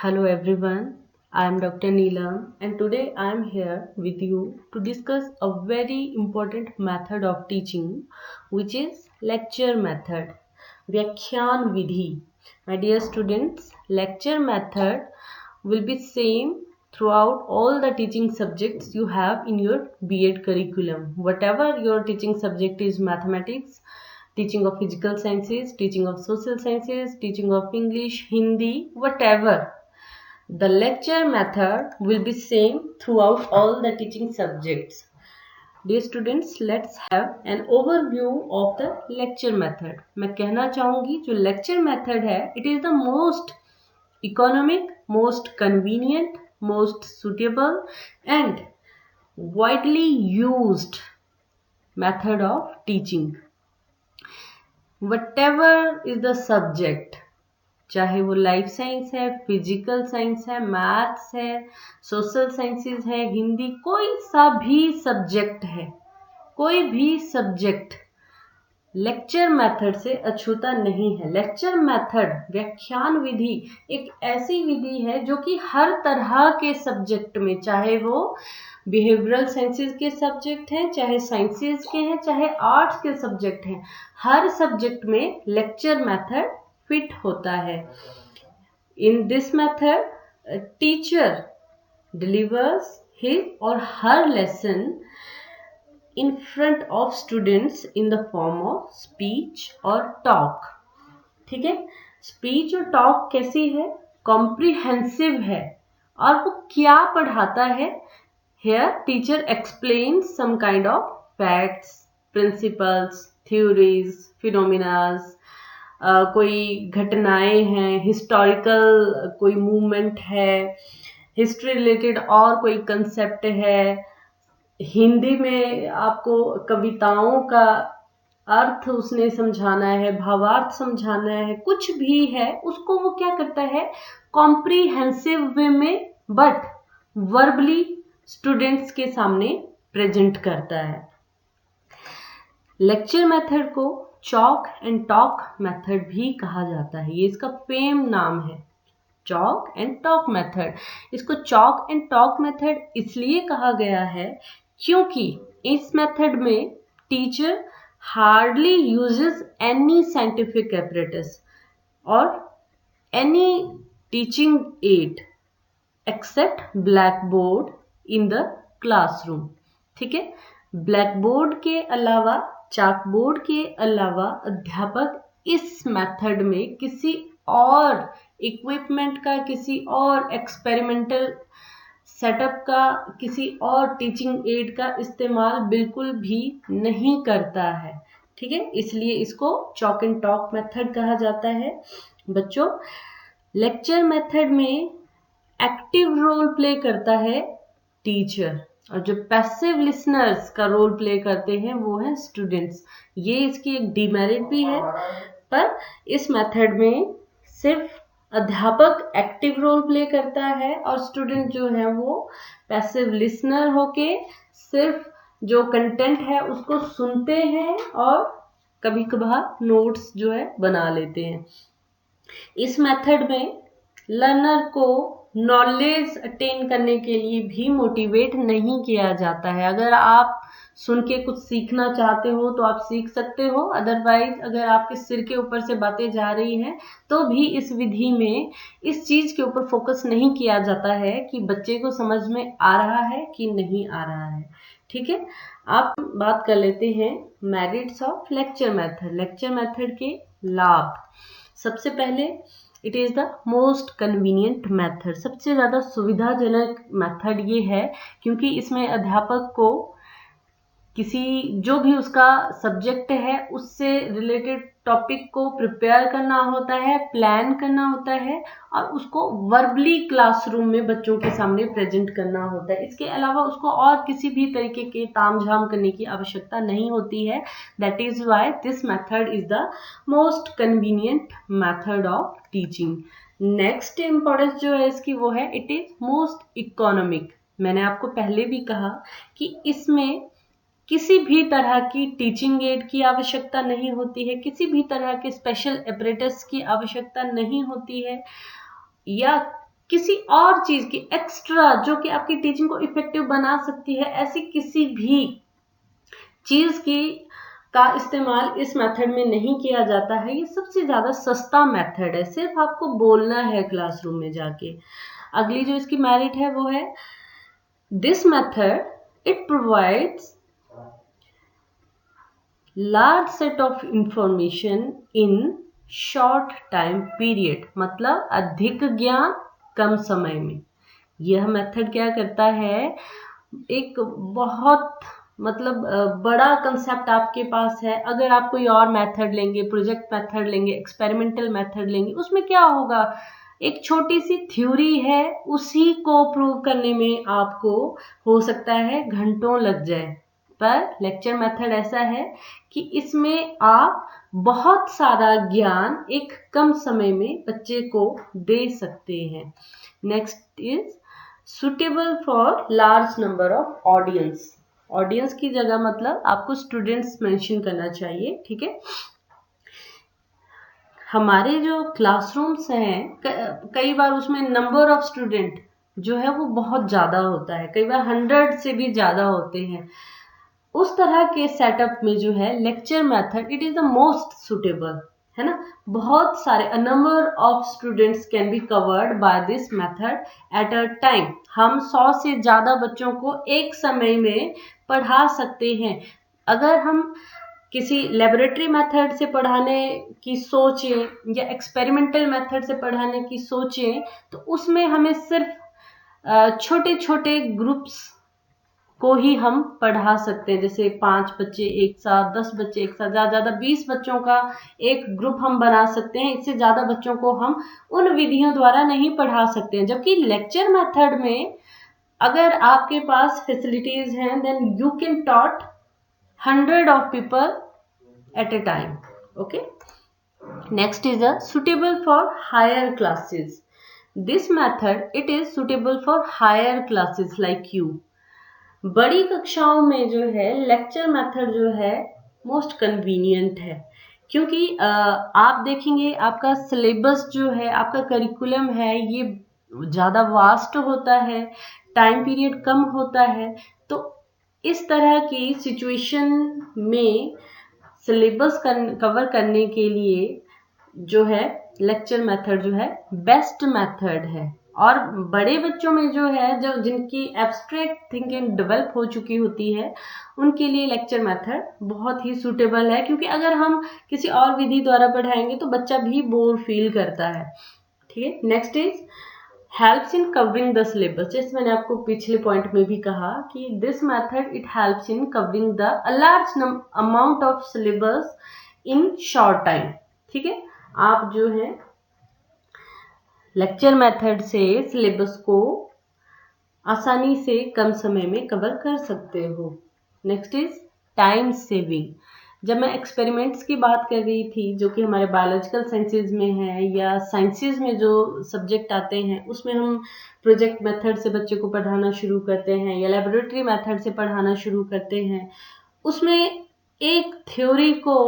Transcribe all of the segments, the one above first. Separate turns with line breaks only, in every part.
Hello everyone, I am Dr. Neelam and today I am here with you to discuss a very important method of teaching which is lecture method, Vyakhyan Vidhi. My dear students, lecture method will be same throughout all the teaching subjects you have in your B.Ed curriculum. Whatever your teaching subject is, mathematics, teaching of physical sciences, teaching of social sciences, teaching of English, Hindi, whatever. The lecture method will be same throughout all the teaching subjects. Dear students, let's have an overview of the lecture method. मैं कहना चाहूँगी जो lecture method है, it is the most economic, most convenient, most suitable and widely used method of teaching. Whatever is the subject, चाहे वो life science है, physical science है, maths है, सोशल साइंसेस है, हिंदी, कोई सा भी सब्जेक्ट है, कोई भी सब्जेक्ट लेक्चर मेथड से अछूता नहीं है। लेक्चर मेथड, व्याख्यान विधि एक ऐसी विधि है जो कि हर तरह के सब्जेक्ट में, चाहे वो बिहेवियरल साइंसेज के सब्जेक्ट हैं, चाहे साइंसेज के हैं, चाहे आर्ट्स के सब्जेक्ट हैं, हर सब्जेक्ट में लेक्चर मेथड फिट होता है। In this method, a teacher delivers his or her lesson in front of students in the form of speech or talk. ठीक है, स्पीच और टॉक कैसी है? कॉम्प्रिहेंसिव है। और वो क्या पढ़ाता है? Here teacher explains some kind of facts, principles, theories, phenomena, कोई घटनाएं हैं, हिस्टोरिकल कोई मूवमेंट है, हिस्ट्री रिलेटेड और कोई कंसेप्ट है, हिंदी में आपको कविताओं का अर्थ उसने समझाना है, भावार्थ समझाना है, कुछ भी है, उसको वो क्या करता है? कॉम्प्रिहेंसिव वे में बट वर्बली स्टूडेंट्स के सामने प्रेजेंट करता है। लेक्चर मेथड को चॉक एंड टॉक मेथड भी कहा जाता है। ये इसका फेम नाम है, चॉक एंड टॉक मेथड। इसको चॉक एंड टॉक मेथड इसलिए कहा गया है क्योंकि इस मेथड में teacher hardly uses any scientific apparatus और any teaching aid except blackboard in the classroom. ठीक है, ब्लैक बोर्ड के अलावा, चाक बोर्ड के अलावा अध्यापक इस मेथड में किसी और इक्विपमेंट का, किसी और एक्सपेरिमेंटल सेटअप का, किसी और टीचिंग एड का इस्तेमाल बिल्कुल भी नहीं करता है। ठीक है, इसलिए इसको चॉक एंड टॉक मेथड कहा जाता है। बच्चों, लेक्चर मेथड में एक्टिव रोल प्ले करता है टीचर और जो पैसिव लिसनर्स का रोल प्ले करते हैं वो हैं स्टूडेंट्स। ये इसकी एक डिमेरिट भी है, पर इस मेथड में सिर्फ अध्यापक एक्टिव रोल प्ले करता है और स्टूडेंट जो है वो पैसिव लिसनर होके सिर्फ जो कंटेंट है उसको सुनते हैं और कभी कभार नोट्स जो है बना लेते हैं। इस मेथड में लर्नर को नॉलेज अटेन करने के लिए भी मोटिवेट नहीं किया जाता है। अगर आप सुन के कुछ सीखना चाहते हो तो आप सीख सकते हो, अदरवाइज अगर आपके सिर के ऊपर से बातें जा रही हैं तो भी इस विधि में इस चीज के ऊपर फोकस नहीं किया जाता है कि बच्चे को समझ में आ रहा है कि नहीं आ रहा है। ठीक है, आप बात कर लेते हैं merits of lecture method. Lecture method के लाभ, सबसे पहले it is the most convenient method. सबसे ज़्यादा सुविधाजनक मेथड ये है क्योंकि इसमें अध्यापक को किसी जो भी उसका सब्जेक्ट है उससे रिलेटेड टॉपिक को प्रिपेयर करना होता है, प्लान करना होता है और उसको वर्बली क्लासरूम में बच्चों के सामने प्रेजेंट करना होता है। इसके अलावा उसको और किसी भी तरीके के तामझाम करने की आवश्यकता नहीं होती है। That is why this method is the most convenient method of teaching. Next importance जो है इसकी वो है इट इज मोस्ट इकोनॉमिक। मैंने आपको पहले भी कहा कि इसमें किसी भी तरह की टीचिंग एड की आवश्यकता नहीं होती है, किसी भी तरह के स्पेशल एपरेटस की आवश्यकता नहीं होती है, या किसी और चीज की एक्स्ट्रा जो कि आपकी टीचिंग को इफेक्टिव बना सकती है, ऐसी किसी भी चीज की का इस्तेमाल इस मेथड में नहीं किया जाता है। ये सबसे ज्यादा सस्ता मेथड है, सिर्फ आपको बोलना है क्लासरूम में जाके। अगली जो इसकी मेरिट है वो है this method it provides large set of information in short time period, मतलब अधिक ज्ञान कम समय में। यह मेथड क्या करता है, एक बहुत मतलब बड़ा कंसेप्ट आपके पास है। अगर आप कोई और मेथड लेंगे, प्रोजेक्ट मेथड लेंगे, एक्सपेरिमेंटल मेथड लेंगे, उसमें क्या होगा, एक छोटी सी थ्योरी है, उसी को प्रूव करने में आपको हो सकता है घंटों लग जाए। पर लेक्चर मेथड ऐसा है कि इसमें आप बहुत सारा ज्ञान एक कम समय में बच्चे को दे सकते हैं। Next is suitable for large number of audience. Audience की जगह मतलब आपको स्टूडेंट्स मेंशन करना चाहिए, ठीक है। हमारे जो क्लासरूम्स हैं, कई बार उसमें नंबर ऑफ स्टूडेंट जो है वो बहुत ज़्यादा होता है, कई बार 100 से भी ज़्यादा होते हैं। उस तरह के सेटअप में जो है lecture method it is the most suitable, है ना। बहुत सारे a number of students can be covered by this method at a time. हम 100 से ज़्यादा बच्चों को एक समय में पढ़ा सकते हैं। अगर हम किसी लेबोरेटरी मेथड से पढ़ाने की सोचें या एक्सपेरिमेंटल मेथड से पढ़ाने की सोचें, तो उसमें हमें सिर्फ छोटे छोटे ग्रुप्स को ही हम पढ़ा सकते हैं, जैसे 5 बच्चे एक साथ, 10 बच्चे एक साथ, ज़्यादा ज़्यादा 20 बच्चों का एक ग्रुप हम बना सकते हैं। इससे ज़्यादा बच्चों को हम उन विधियों द्वारा नहीं पढ़ा सकते हैं। जबकि लेक्चर मेथड में अगर आपके पास फैसिलिटीज हैं, then you can taught 100 of people at a time. Okay. Next is a suitable for higher classes. This method it is suitable for higher classes like you. बड़ी कक्षाओं में जो है लेक्चर मेथड जो है मोस्ट कन्वीनियंट है, क्योंकि आप देखेंगे आपका सिलेबस जो है, आपका करिकुलम है, ये ज़्यादा वास्ट होता है, टाइम पीरियड कम होता है। तो इस तरह की सिचुएशन में सिलेबस कवर करने के लिए जो है लेक्चर मेथड जो है बेस्ट मेथड है। और बड़े बच्चों में जो है, जो जिनकी एब्स्ट्रैक्ट थिंकिंग डेवलप हो चुकी होती है, उनके लिए लेक्चर मेथड बहुत ही सूटेबल है। क्योंकि अगर हम किसी और विधि द्वारा पढ़ाएंगे तो बच्चा भी बोर फील करता है, ठीक है। Next is helps in covering the syllabus. जैसे मैंने आपको पिछले पॉइंट में भी कहा कि this method it helps in covering the large amount of syllabus in short time, ठीक है। आप जो है लेक्चर मेथड से सिलेबस को आसानी से कम समय में कवर कर सकते हो। Next is time saving. जब मैं एक्सपेरिमेंट्स की बात कर रही थी, जो कि हमारे बायोलॉजिकल साइंसेज में है या साइंसेज में जो सब्जेक्ट आते हैं, उसमें हम प्रोजेक्ट मेथड से बच्चे को पढ़ाना शुरू करते हैं या लेबोरेटरी मेथड से पढ़ाना शुरू करते हैं। उसमें एक थ्योरी को,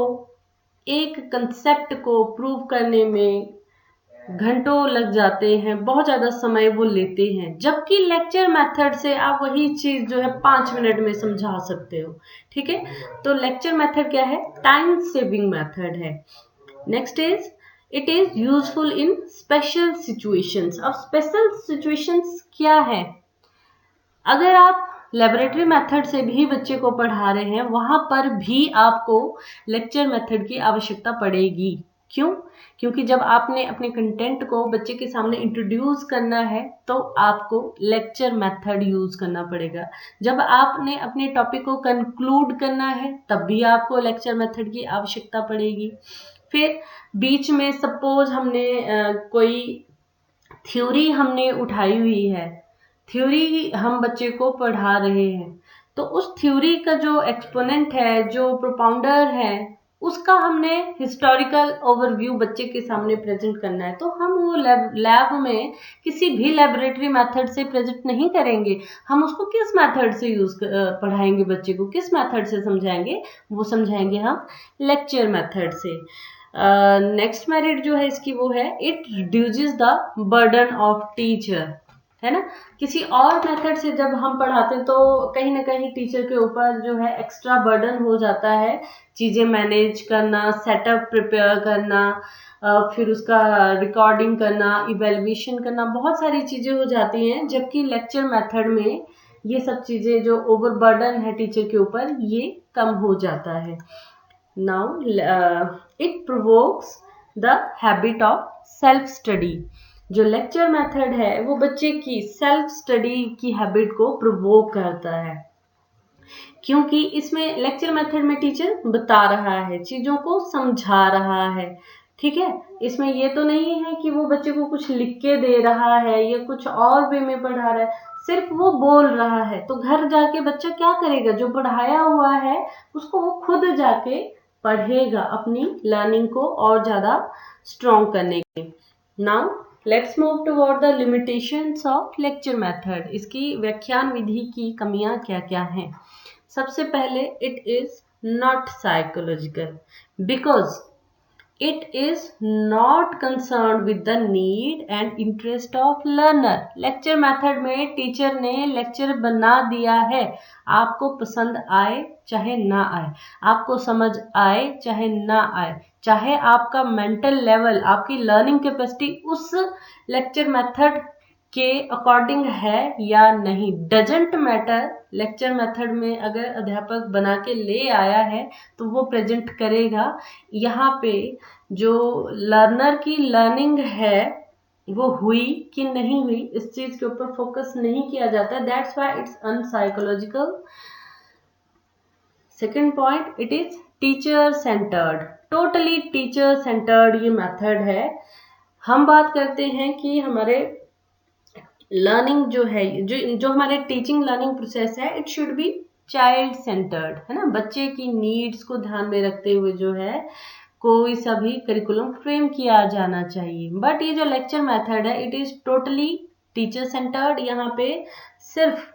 एक कंसेप्ट को प्रूव करने में घंटों लग जाते हैं, बहुत ज़्यादा समय वो लेते हैं। जबकि लेक्चर मेथड से आप वही चीज़ जो है 5 मिनट में समझा सकते हो, ठीक है। तो लेक्चर मेथड क्या है, टाइम सेविंग मेथड है। Next is it is useful in special situations. अब स्पेशल सिचुएशंस क्या है, अगर आप लेबोरेटरी मेथड से भी बच्चे को पढ़ा रहे हैं, वहां पर भी आपको लेक्चर मेथड की आवश्यकता पड़ेगी। क्यों? क्योंकि जब आपने अपने कंटेंट को बच्चे के सामने इंट्रोड्यूस करना है तो आपको लेक्चर मेथड यूज करना पड़ेगा। जब आपने अपने टॉपिक को कंक्लूड करना है तब भी आपको लेक्चर मेथड की आवश्यकता पड़ेगी। फिर बीच में सपोज हमने कोई थ्योरी हमने उठाई हुई है, थ्योरी हम बच्चे को पढ़ा रहे हैं, तो उस थ्योरी का जो एक्सपोनेंट है, जो प्रोपाउंडर है, उसका हमने हिस्टोरिकल ओवरव्यू बच्चे के सामने प्रेजेंट करना है। तो हम वो लैब में किसी भी लेबोरेटरी मेथड से प्रेजेंट नहीं करेंगे। हम उसको किस मेथड से पढ़ाएंगे, बच्चे को किस मेथड से समझाएंगे, वो समझाएंगे हम लेक्चर मेथड से। नेक्स्ट मेरिट जो है इसकी वो है it reduces the burden of teacher, है ना। किसी और मेथड से जब हम पढ़ाते हैं तो कहीं ना कहीं टीचर के ऊपर जो है एक्स्ट्रा बर्डन हो जाता है, चीजें मैनेज करना, सेटअप प्रिपेयर करना, फिर उसका रिकॉर्डिंग करना, इवेल्युएशन करना, बहुत सारी चीजें हो जाती हैं। जबकि लेक्चर मेथड में ये सब चीजें जो ओवरबर्डन है टीचर के ऊपर ये कम हो जाता है। Now it provokes the habit of self study. जो लेक्चर मेथड है वो बच्चे की सेल्फ स्टडी की हैबिट को प्रोवोक करता है, क्योंकि इसमें लेक्चर मेथड में टीचर बता रहा है, चीजों को समझा रहा है, ठीक है। इसमें ये तो नहीं है कि वो बच्चे को कुछ लिख के दे रहा है या कुछ और वे में पढ़ा रहा है, सिर्फ वो बोल रहा है। तो घर जाके बच्चा क्या करेगा, जो पढ़ाया हुआ है उसको वो खुद जाके पढ़ेगा, अपनी लर्निंग को और ज्यादा स्ट्रॉन्ग करने के लिए। Now let's move toward the limitations of lecture method. इसकी व्याख्यान विधि की कमियां क्या क्या हैं। सबसे पहले it is not psychological because it is not concerned with the need and interest of learner। Lecture method में टीचर ने लेक्चर बना दिया है, आपको पसंद आए चाहे ना आए, आपको समझ आए चाहे ना आए, चाहे आपका मेंटल लेवल, आपकी लर्निंग कैपेसिटी उस लेक्चर मेथड के अकॉर्डिंग है या नहीं, डजेंट मैटर। लेक्चर मेथड में अगर अध्यापक बना के ले आया है तो वो प्रेजेंट करेगा। यहाँ पे जो लर्नर की लर्निंग है वो हुई कि नहीं हुई, इस चीज के ऊपर फोकस नहीं किया जाता, that's why it's unpsychological. Second point, it is teacher centred. Totally teacher centred ये मेथड है। हम बात करते हैं कि हमारे लर्निंग जो है, जो हमारे टीचिंग लर्निंग प्रोसेस है, it should be child centred, है ना। बच्चे की नीड्स को ध्यान में रखते हुए जो है कोई सा भी करिकुलम फ्रेम किया जाना चाहिए। बट ये जो लेक्चर मेथड है it is totally teacher centred. यहाँ पे सिर्फ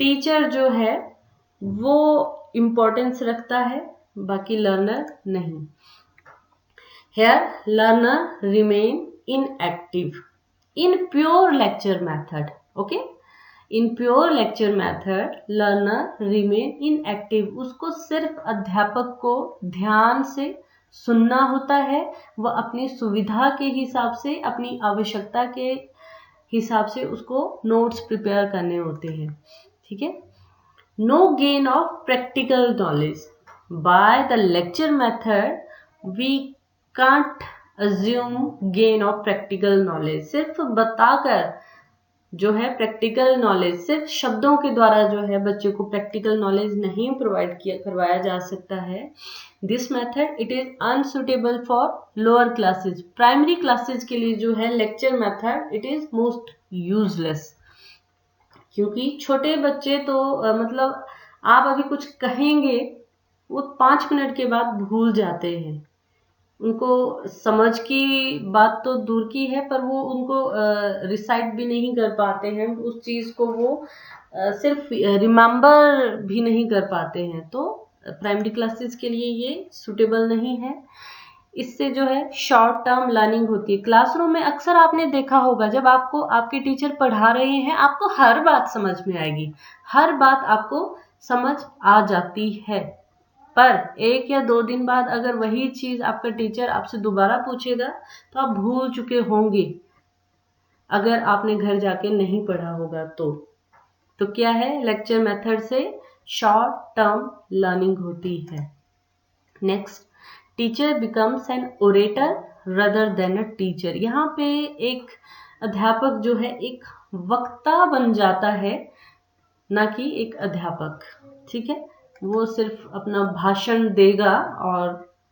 टीचर जो है वो इम्पोर्टेंस रखता है, बाकी लर्नर नहीं। Here learner remain inactive in pure lecture method, okay, in pure lecture method learner remain inactive। उसको सिर्फ अध्यापक को ध्यान से सुनना होता है, वह अपनी सुविधा के हिसाब से, अपनी आवश्यकता के हिसाब से उसको नोट्स प्रिपेयर करने होते हैं, ठीक है। No gain of practical knowledge by the lecture method we can't assume gain of practical knowledge. सिर्फ बताकर जो है प्रैक्टिकल नॉलेज, सिर्फ शब्दों के द्वारा जो है बच्चे को प्रैक्टिकल नॉलेज नहीं प्रोवाइड करवाया जा सकता है। This method it is unsuitable for lower classes. Primary classes के लिए जो है lecture method it is most useless, क्योंकि छोटे बच्चे तो मतलब आप अभी कुछ कहेंगे वो 5 मिनट के बाद भूल जाते हैं, उनको समझ की बात तो दूर की है पर वो उनको रिसाइट भी नहीं कर पाते हैं, उस चीज को वो सिर्फ रिमेम्बर भी नहीं कर पाते हैं। तो प्राइमरी क्लासेस के लिए ये सूटेबल नहीं है। इससे जो है शॉर्ट टर्म लर्निंग होती है। क्लासरूम में अक्सर आपने देखा होगा जब आपको आपके टीचर पढ़ा रहे हैं आपको हर बात समझ में आएगी, हर बात आपको समझ आ जाती है, पर 1 या 2 दिन बाद अगर वही चीज आपका टीचर आपसे दोबारा पूछेगा तो आप भूल चुके होंगे, अगर आपने घर जाके नहीं पढ़ा होगा तो क्या है, लेक्चर मेथड से शॉर्ट टर्म लर्निंग होती है। Next, teacher becomes N orator rather than a teacher. यहाँ पे एक अध्यापक जो है एक वक्ता बन जाता है, ना कि एक अध्यापक, ठीक है। वो सिर्फ अपना भाषण देगा और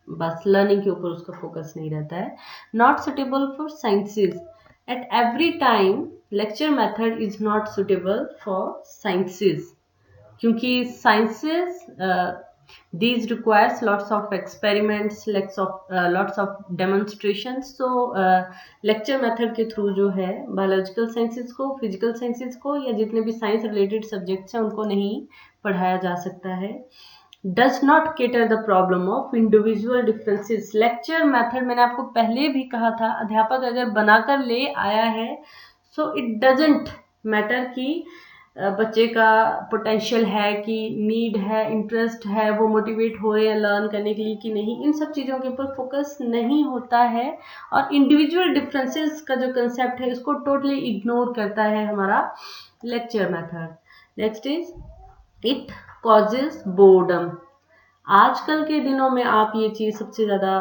बस लर्निंग के ऊपर उसका फोकस नहीं रहता है। Not suitable for sciences. At every time lecture method is not suitable for sciences, क्योंकि sciences these requires lots of experiments, lots of demonstrations। so lecture method के थ्रू जो है बायोलॉजिकल साइंसेस को, फिजिकल साइंसेस को या जितने भी science related subjects हैं उनको नहीं पढ़ाया जा सकता है। Does not cater the problem of individual differences. Lecture method मैंने आपको पहले भी कहा था, अध्यापक अगर बनाकर ले आया है सो इट डजेंट मैटर कि बच्चे का पोटेंशियल है, कि नीड है, इंटरेस्ट है, वो मोटिवेट हो रहे हैं लर्न करने के लिए कि नहीं, इन सब चीज़ों के ऊपर फोकस नहीं होता है। और इंडिविजुअल डिफरेंसेस का जो कंसेप्ट है इसको टोटली इग्नोर करता है हमारा lecture method. Next is it causes boredom. आजकल के दिनों में आप ये चीज़ सबसे ज़्यादा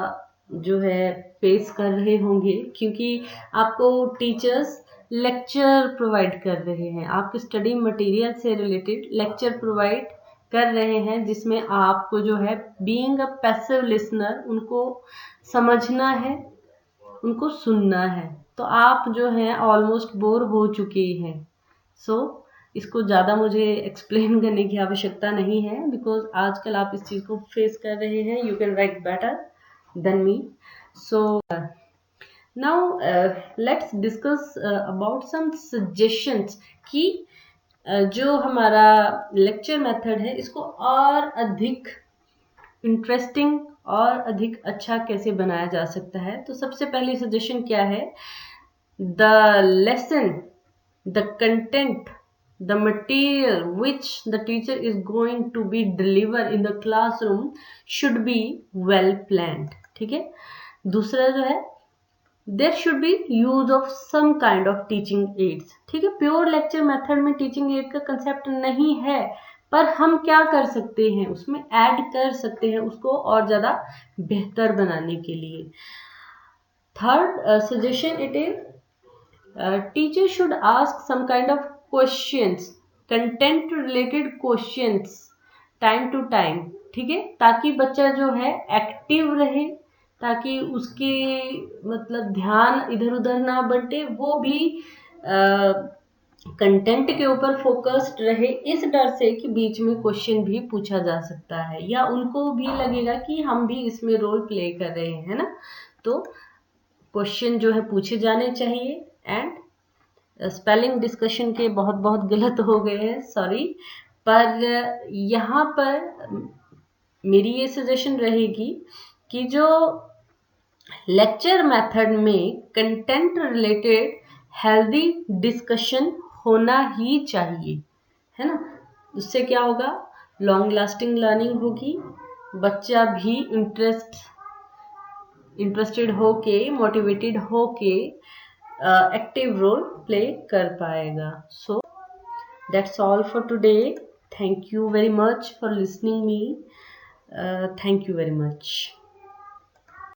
जो है फेस कर रहे होंगे, क्योंकि आपको टीचर्स लेक्चर प्रोवाइड कर रहे हैं, आपके स्टडी मटेरियल से रिलेटेड लेक्चर प्रोवाइड कर रहे हैं, जिसमें आपको जो है बीइंग अ पैसिव लिसनर उनको समझना है, उनको सुनना है। तो आप जो है ऑलमोस्ट बोर हो चुके हैं। सो इसको ज़्यादा मुझे एक्सप्लेन करने की आवश्यकता नहीं है, बिकॉज आजकल आप इस चीज़ को फेस कर रहे हैं। You can write better than me. So now let's discuss about some suggestions कि जो हमारा लेक्चर मेथड है इसको और अधिक इंटरेस्टिंग और अधिक अच्छा कैसे बनाया जा सकता है। तो सबसे पहली सजेशन क्या है, the lesson, the content, the material which the teacher is going to be deliver in the classroom should be well planned। ठीक है। दूसरा जो है there should be use of some kind of teaching aids। ठीक है, pure lecture method में teaching add का concept नहीं है, पर हम क्या कर सकते हैं, उसमें ऐड कर सकते हैं उसको और ज़्यादा बेहतर बनाने के लिए। Third suggestion it is teacher should ask some kind of questions, content related questions time to time. ठीक है, ताकि बच्चा जो है एक्टिव रहे, ताकि उसके मतलब ध्यान इधर उधर ना बंटे, वो भी कंटेंट के ऊपर फोकस्ड रहे, इस डर से कि बीच में क्वेश्चन भी पूछा जा सकता है या उनको भी लगेगा कि हम भी इसमें रोल प्ले कर रहे हैं ना। तो क्वेश्चन जो है पूछे जाने चाहिए। एंड स्पेलिंग डिस्कशन के बहुत बहुत गलत हो गए हैं, सॉरी, पर यहाँ पर मेरी ये सजेशन रहेगी कि जो लेक्चर मेथड में कंटेंट रिलेटेड हेल्दी डिस्कशन होना ही चाहिए, है ना। उससे क्या होगा, लॉन्ग लास्टिंग लर्निंग होगी, बच्चा भी इंटरेस्टेड होके, मोटिवेटेड होके एक्टिव रोल प्ले कर पाएगा। So that's all for today. Thank you very much for listening me. Thank you very much.